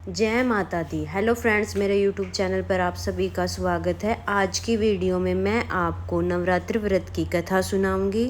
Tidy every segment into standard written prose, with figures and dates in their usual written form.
जय माता दी। Hello friends, मेरे यूट्यूब चैनल पर आप सभी का स्वागत है। आज की वीडियो में मैं आपको नवरात्र व्रत की कथा सुनाऊंगी।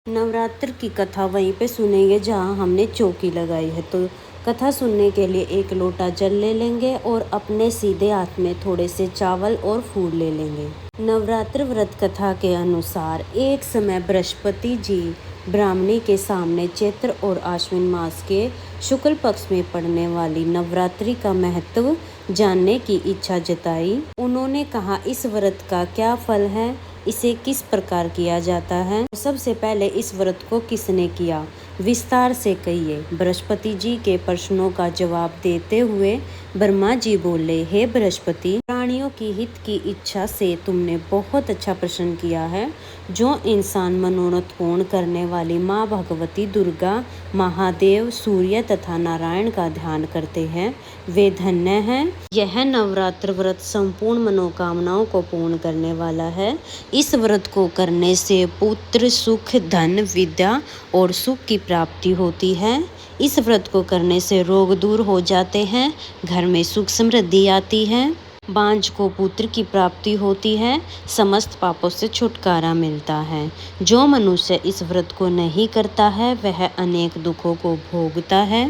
नवरात्र की कथा वहीं पे सुनेंगे जहां हमने चौकी लगाई है। तो कथा सुनने के लिए एक लोटा जल ले लेंगे और अपने सीधे हाथ में थोड़े से चावल और फूल ले लेंगे। नवरात्र व्रत कथा के अनुसार एक समय बृहस्पति जी ब्राह्मणी के सामने चैत्र और आश्विन मास के शुक्ल पक्ष में पड़ने वाली नवरात्रि का महत्व जानने की इच्छा जताई। उन्होंने कहा, इस व्रत का क्या फल है, इसे किस प्रकार किया जाता है, सबसे पहले इस व्रत को किसने किया, विस्तार से कहिए। बृहस्पति जी के प्रश्नों का जवाब देते हुए ब्रह्मा जी बोले, हे बृहस्पति, प्राणियों की हित की इच्छा से तुमने बहुत अच्छा प्रश्न किया है। जो इंसान मनोरथ पूर्ण करने वाली माँ भगवती दुर्गा, महादेव, सूर्य तथा नारायण का ध्यान करते हैं वे धन्य हैं। यह नवरात्र व्रत संपूर्ण मनोकामनाओं को पूर्ण करने वाला है। इस व्रत को करने से पुत्र, सुख, धन, विद्या और सुख की प्राप्ति होती है। इस व्रत को करने से रोग दूर हो जाते हैं, घर में सुख समृद्धि आती है, बांझ को पुत्र की प्राप्ति होती है, समस्त पापों से छुटकारा मिलता है। जो मनुष्य इस व्रत को नहीं करता है वह अनेक दुखों को भोगता है।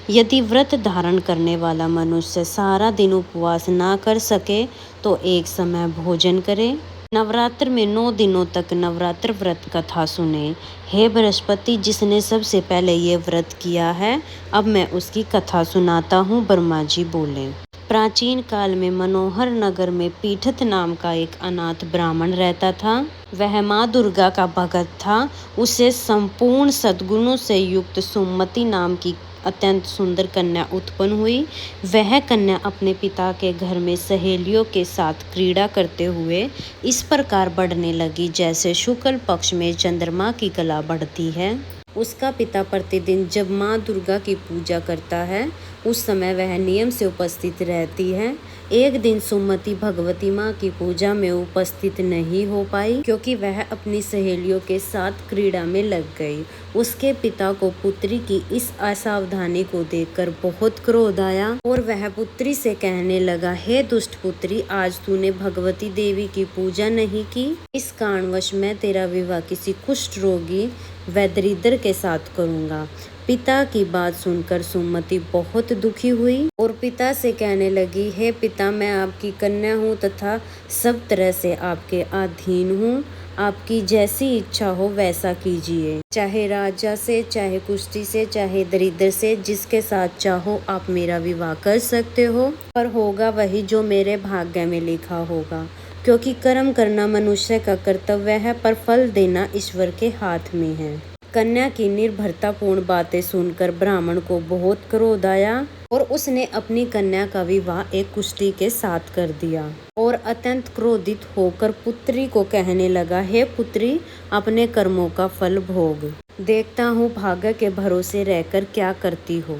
यदि व्रत धारण करने वाला मनुष्य सारा दिन उपवास ना कर सके तो एक समय भोजन करे। नवरात्र में 9 दिनों तक नवरात्र व्रत कथा सुने। हे बृहस्पति, जिसने सबसे पहले ये व्रत किया है, अब मैं उसकी कथा सुनाता हूँ। ब्रह्मा जी बोले, प्राचीन काल में मनोहर नगर में पीठत नाम का एक अनाथ ब्राह्मण रहता था। वह माँ दुर्गा का भक्त था। उसे संपूर्ण सद्गुणों से युक्त सुमति नाम की अत्यंत सुंदर कन्या उत्पन्न हुई। वह कन्या अपने पिता के घर में सहेलियों के साथ क्रीड़ा करते हुए इस प्रकार बढ़ने लगी जैसे शुक्ल पक्ष में चंद्रमा की कला बढ़ती है। उसका पिता प्रतिदिन जब माँ दुर्गा की पूजा करता है उस समय वह नियम से उपस्थित रहती है। एक दिन सुमति भगवती माँ की पूजा में उपस्थित नहीं हो पाई क्योंकि वह अपनी सहेलियों के साथ क्रीड़ा में लग गई। उसके पिता को पुत्री की इस असावधानी को देखकर बहुत क्रोध आया और वह पुत्री से कहने लगा, हे दुष्ट पुत्री, आज तूने भगवती देवी की पूजा नहीं की। इस कारणवश मैं तेरा विवाह किसी कुष्ठ रोगी व दरिद्र के साथ करूँगा। पिता की बात सुनकर सुमति बहुत दुखी हुई और पिता से कहने लगी, हे पिता, मैं आपकी कन्या हूँ तथा सब तरह से आपके अधीन हूँ। आपकी जैसी इच्छा हो वैसा कीजिए, चाहे राजा से, चाहे कुश्ती से, चाहे दरिद्र से, जिसके साथ चाहो आप मेरा विवाह कर सकते हो, पर होगा वही जो मेरे भाग्य में लिखा होगा, क्योंकि कर्म करना मनुष्य का कर्तव्य है पर फल देना ईश्वर के हाथ में है। कन्या की निर्भरतापूर्ण बातें सुनकर ब्राह्मण को बहुत क्रोध आया और उसने अपनी कन्या का विवाह एक कुश्ती के साथ कर दिया और अत्यंत क्रोधित होकर पुत्री को कहने लगा, हे पुत्री, अपने कर्मों का फल भोग, देखता हूँ भाग्य के भरोसे रहकर क्या करती हो।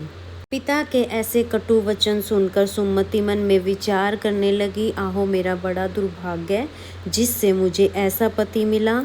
पिता के ऐसे कटु वचन सुनकर सुमति मन में विचार करने लगी, आहो मेरा बड़ा दुर्भाग्य जिससे मुझे ऐसा पति मिला।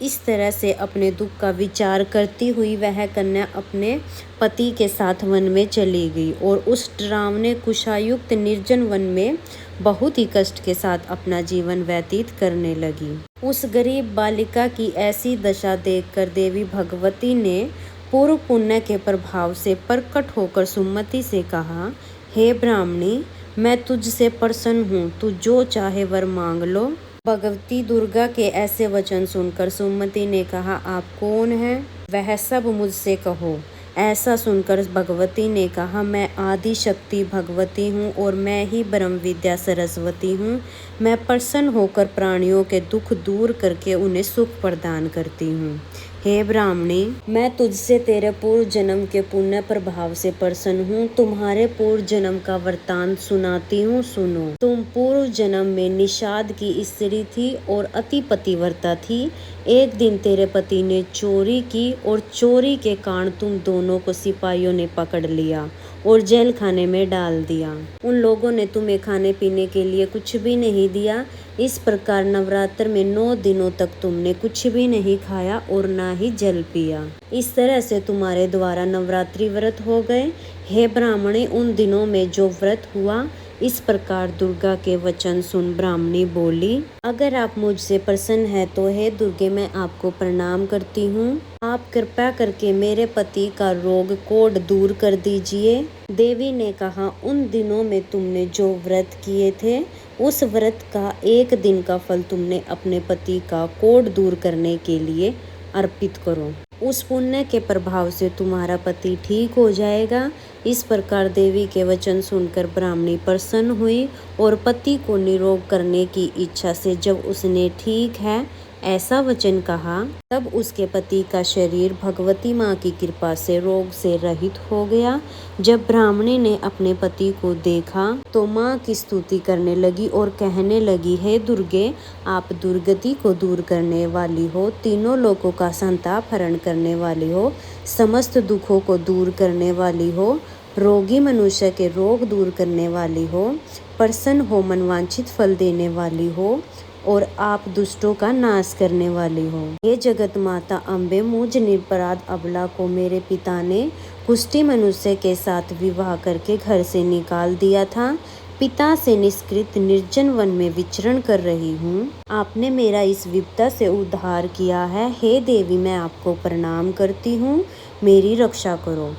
इस तरह से अपने दुख का विचार करती हुई वह कन्या अपने पति के साथ वन में चली गई और उस डरावने कुशायुक्त निर्जन वन में बहुत ही कष्ट के साथ अपना जीवन व्यतीत करने लगी। उस गरीब बालिका की ऐसी दशा देखकर देवी भगवती ने पूर्व पुण्य के प्रभाव से प्रकट होकर सुमति से कहा, हे ब्राह्मणी, मैं तुझसे प्रसन्न हूँ, तू जो चाहे वर मांग लो। भगवती दुर्गा के ऐसे वचन सुनकर सुमति ने कहा, आप कौन हैं? वह सब मुझसे कहो। ऐसा सुनकर भगवती ने कहा, मैं आदि शक्ति भगवती हूँ और मैं ही ब्रह्म विद्या सरस्वती हूँ। मैं प्रसन्न होकर प्राणियों के दुख दूर करके उन्हें सुख प्रदान करती हूँ। हे ब्राह्मणी, मैं तुझसे तेरे पूर्व जन्म के पुण्य प्रभाव से प्रसन्न हूँ। तुम्हारे पूर्व जन्म का वृत्तांत सुनाती हूँ, सुनो। तुम पूर्व जन्म में निषाद की स्त्री थी और अति पतिव्रता थी। एक दिन तेरे पति ने चोरी की और चोरी के कारण तुम दोनों को सिपाहियों ने पकड़ लिया और जेल खाने में डाल दिया। उन लोगों ने तुम्हें खाने पीने के लिए कुछ भी नहीं दिया। इस प्रकार नवरात्र में 9 दिनों तक तुमने कुछ भी नहीं खाया और ना ही जल पिया। इस तरह से तुम्हारे द्वारा नवरात्रि व्रत हो गए। हे ब्राह्मणी, उन दिनों में जो व्रत हुआ, इस प्रकार दुर्गा के वचन सुन ब्राह्मणी बोली, अगर आप मुझसे प्रसन्न हैं तो हे दुर्गे, मैं आपको प्रणाम करती हूँ। आप कृपा करके मेरे पति का रोग कोढ़ दूर कर दीजिए। देवी ने कहा, उन दिनों में तुमने जो व्रत किए थे, उस व्रत का एक दिन का फल तुमने अपने पति का कोढ़ दूर करने के लिए अर्पित करो। उस पुण्य के प्रभाव से तुम्हारा पति ठीक हो जाएगा। इस प्रकार देवी के वचन सुनकर ब्राह्मणी प्रसन्न हुई और पति को निरोग करने की इच्छा से जब उसने ठीक है ऐसा वचन कहा, तब उसके पति का शरीर भगवती माँ की कृपा से रोग से रहित हो गया। जब ब्राह्मणी ने अपने पति को देखा तो माँ की स्तुति करने लगी और कहने लगी, हे दुर्गे, आप दुर्गति को दूर करने वाली हो, तीनों लोकों का संताप हरण करने वाली हो, समस्त दुखों को दूर करने वाली हो, रोगी मनुष्य के रोग दूर करने वाली हो, प्रसन्न हो, मनवांछित फल देने वाली हो और आप दुष्टों का नाश करने वाली हो। हे जगत माता अम्बे, मुझ निरपराध अबला को मेरे पिता ने कुष्ठी मनुष्य के साथ विवाह करके घर से निकाल दिया था। पिता से निष्कृत निर्जन वन में विचरण कर रही हूँ। आपने मेरा इस विपदा से उद्धार किया है। हे देवी, मैं आपको प्रणाम करती हूँ, मेरी रक्षा करो।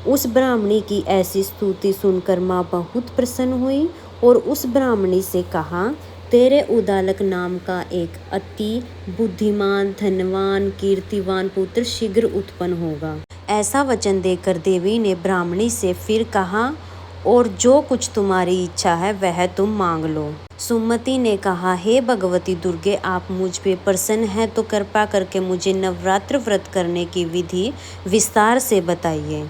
उस ब्राह्मणी की ऐसी स्तुति सुनकर माँ बहुत प्रसन्न हुई और उस ब्राह्मणी से कहा, तेरे उदालक नाम का एक अति बुद्धिमान, धनवान, कीर्तिवान पुत्र शीघ्र उत्पन्न होगा। ऐसा वचन देकर देवी ने ब्राह्मणी से फिर कहा, और जो कुछ तुम्हारी इच्छा है वह तुम मांग लो। सुमति ने कहा, हे भगवती दुर्गे, आप मुझ पे प्रसन्न हैं तो कृपा करके मुझे नवरात्र व्रत करने की विधि विस्तार से बताइए।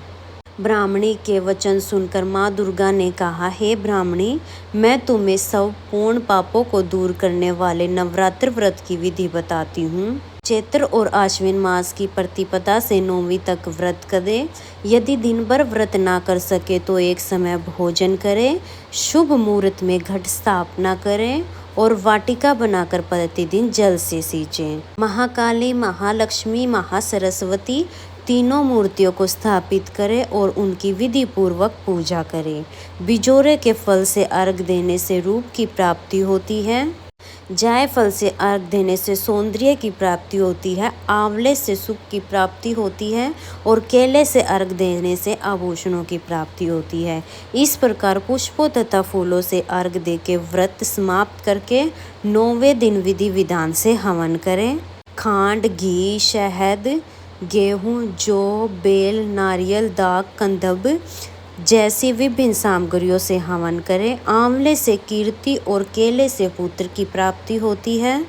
ब्राह्मणी के वचन सुनकर माँ दुर्गा ने कहा, हे ब्राह्मणी, मैं तुम्हें सब पूर्ण पापों को दूर करने वाले नवरात्र व्रत की विधि बताती हूँ। चैत्र और आश्विन मास की प्रतिपदा से 9वीं तक व्रत करें। यदि दिन भर व्रत ना कर सके तो एक समय भोजन करें। शुभ मुहूर्त में घट स्थापना करें और वाटिका बनाकर प्रतिदिन जल से सींचें। महाकाली, महालक्ष्मी, महासरस्वती तीनों मूर्तियों को स्थापित करें और उनकी विधि पूर्वक पूजा करें। बिजोरे के फल से अर्घ देने से रूप की प्राप्ति होती है। जायफल से अर्घ देने से सौंदर्य की प्राप्ति होती है। आंवले से सुख की प्राप्ति होती है और केले से अर्घ देने से आभूषणों की प्राप्ति होती है। इस प्रकार पुष्पों तथा फूलों से अर्घ देके व्रत समाप्त करके 9वें दिन विधि विधान से हवन करें। खांड, घी, शहद, गेहूँ, जौ, बेल, नारियल, दाग, कंदब जैसी विभिन्न सामग्रियों से हवन करें। आंवले से कीर्ति और केले से पुत्र की प्राप्ति होती है।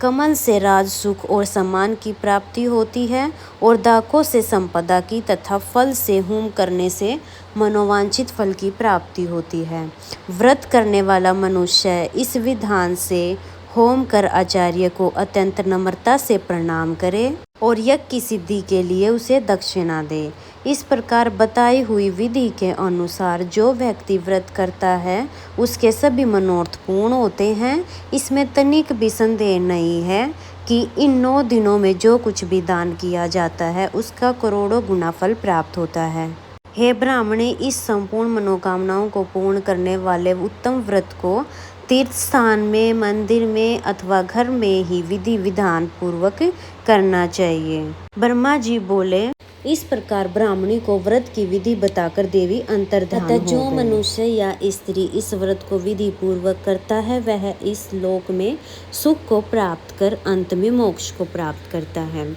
कमल से राज, सुख और सम्मान की प्राप्ति होती है और दाखों से संपदा की तथा फल से होम करने से मनोवांछित फल की प्राप्ति होती है। व्रत करने वाला मनुष्य इस विधान से होम कर आचार्य को अत्यंत नम्रता से प्रणाम करे और यज्ञ की सिद्धि के लिए उसे दक्षिणा दे। इस प्रकार बताई हुई विधि के अनुसार जो व्यक्ति व्रत करता है उसके सभी मनोरथ पूर्ण होते हैं। इसमें तनिक भी संदेह नहीं है कि इन 9 दिनों में जो कुछ भी दान किया जाता है उसका करोड़ों गुना फल प्राप्त होता है। हे ब्राह्मणे, इस संपूर्ण मनोकामनाओं को पूर्ण करने वाले उत्तम व्रत को तीर्थ स्थान में, मंदिर में अथवा घर में ही विधि विधान पूर्वक करना चाहिए। ब्रह्मा जी बोले, इस प्रकार ब्राह्मणी को व्रत की विधि बताकर देवी अंतर्धान हो गई। जो मनुष्य या स्त्री इस व्रत को विधि पूर्वक करता है वह इस लोक में सुख को प्राप्त कर अंत में मोक्ष को प्राप्त करता है।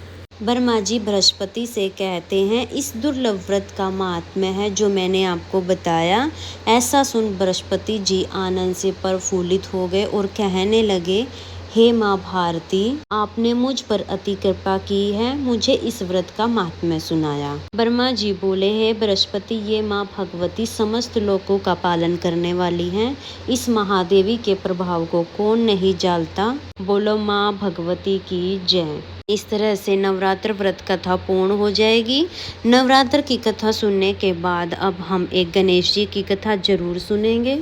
ब्रह्मा जी बृहस्पति से कहते हैं, इस दुर्लभ व्रत का महात्म्य है जो मैंने आपको बताया। ऐसा सुन बृहस्पति जी आनंद से प्रफुल्लित हो गए और कहने लगे, हे माँ भारती, आपने मुझ पर अति कृपा की है, मुझे इस व्रत का महात्म्य सुनाया। ब्रह्मा जी बोले, हे बृहस्पति, ये माँ भगवती समस्त लोकों का पालन करने वाली हैं। इस महादेवी के प्रभाव को कौन नहीं जानता। बोलो माँ भगवती की जय। इस तरह से नवरात्र व्रत कथा पूर्ण हो जाएगी। नवरात्र की कथा सुनने के बाद अब हम एक गणेश जी की कथा जरूर सुनेंगे।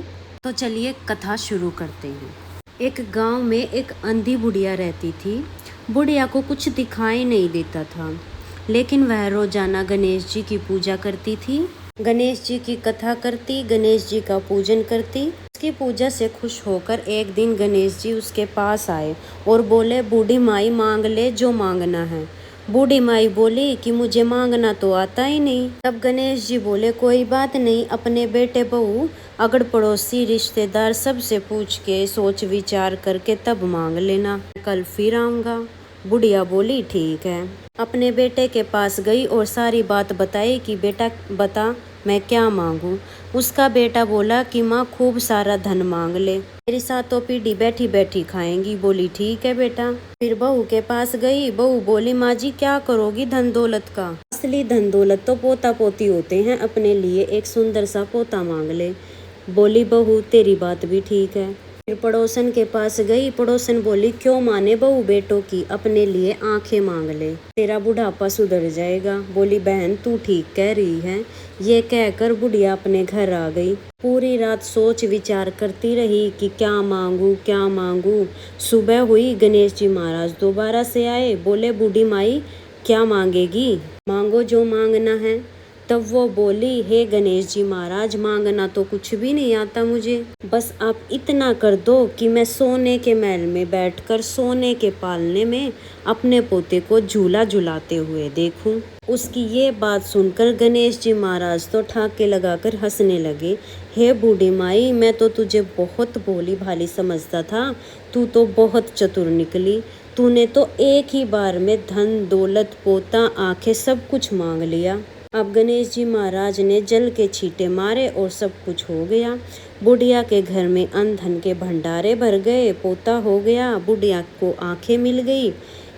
तो चलिए कथा शुरू करते हैं। एक गांव में एक अंधी बुढ़िया रहती थी। बुढ़िया को कुछ दिखाई नहीं देता था, लेकिन वह रोजाना गणेश जी की पूजा करती थी। गणेश जी की कथा करती, गणेश जी का पूजन करती। उसकी पूजा से खुश होकर एक दिन गणेश जी उसके पास आए और बोले, बूढ़ी माई मांग ले जो मांगना है। बूढ़ी माई बोली कि मुझे मांगना तो आता ही नहीं। तब गणेश जी बोले, कोई बात नहीं, अपने बेटे बहू अगड़ पड़ोसी रिश्तेदार सबसे पूछ के सोच विचार करके तब मांग लेना, कल फिर आऊँगा। बुढ़िया बोली, ठीक है। अपने बेटे के पास गई और सारी बात बताई कि बेटा बता मैं क्या मांगूं। उसका बेटा बोला कि माँ खूब सारा धन मांग ले, मेरी सातों पीढ़ी बैठी बैठी खाएंगी। बोली, ठीक है बेटा। फिर बहू के पास गई। बहू बोली, माँ जी क्या करोगी धन दौलत का? असली धन दौलत तो पोता पोती होते हैं, अपने लिए एक सुंदर सा पोता मांग ले। बोली बहू, तेरी बात भी ठीक है। फिर पड़ोसन के पास गई। पड़ोसन बोली, क्यों माने बहू बेटों की, अपने लिए आंखें मांग ले, तेरा बुढ़ापा सुधर जाएगा। बोली, बहन तू ठीक कह रही है। ये कहकर बुढ़िया अपने घर आ गई। पूरी रात सोच विचार करती रही कि क्या मांगू क्या मांगू। सुबह हुई, गणेश जी महाराज दोबारा से आए। बोले, बूढ़ी माई क्या मांगेगी, मांगो जो मांगना है। तब वो बोली, हे गणेश जी महाराज, मांगना तो कुछ भी नहीं आता मुझे, बस आप इतना कर दो कि मैं सोने के महल में बैठकर सोने के पालने में अपने पोते को झूला झुलाते हुए देखूं। उसकी ये बात सुनकर गणेश जी महाराज तो ठाके लगाकर हंसने लगे। हे बूढ़ी माई, मैं तो तुझे बहुत भोली भाली समझता था, तू तो बहुत चतुर निकली। तूने तो एक ही बार में धन दौलत पोता आंखें सब कुछ मांग लिया। अब गणेश जी महाराज ने जल के छींटे मारे और सब कुछ हो गया। बुढ़िया के घर में अन्न धन के भंडारे भर गए, पोता हो गया, बुढ़िया को आंखें मिल गई।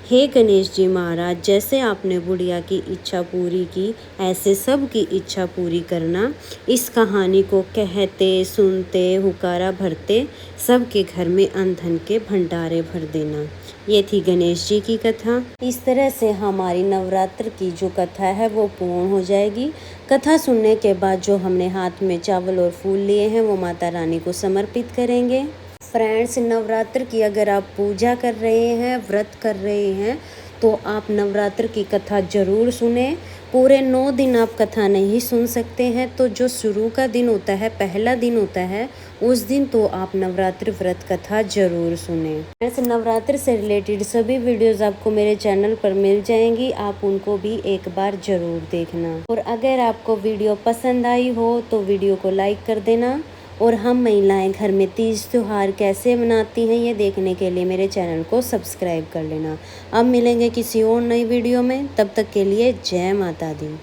हे गणेश जी महाराज, जैसे आपने बुढ़िया की इच्छा पूरी की, ऐसे सब की इच्छा पूरी करना। इस कहानी को कहते सुनते हुकारा भरते सबके घर में अन्न धन के भंडारे भर देना। ये थी गणेश जी की कथा। इस तरह से हमारी नवरात्र की जो कथा है वो पूर्ण हो जाएगी। कथा सुनने के बाद जो हमने हाथ में चावल और फूल लिए हैं वो माता रानी को समर्पित करेंगे। फ्रेंड्स, नवरात्र की अगर आप पूजा कर रहे हैं, व्रत कर रहे हैं, तो आप नवरात्र की कथा जरूर सुने। पूरे 9 दिन आप कथा नहीं सुन सकते हैं, तो जो शुरू का दिन होता है, पहला दिन होता है, उस दिन तो आप नवरात्र व्रत कथा जरूर सुने। ऐसे नवरात्र से रिलेटेड सभी वीडियोस आपको मेरे चैनल पर मिल जाएंगी, आप उनको भी एक बार जरूर देखना। और अगर आपको वीडियो पसंद आई हो तो वीडियो को लाइक कर देना। और हम महिलाएं घर में तीज त्योहार कैसे मनाती हैं ये देखने के लिए मेरे चैनल को सब्सक्राइब कर लेना। अब मिलेंगे किसी और नई वीडियो में, तब तक के लिए जय माता दी।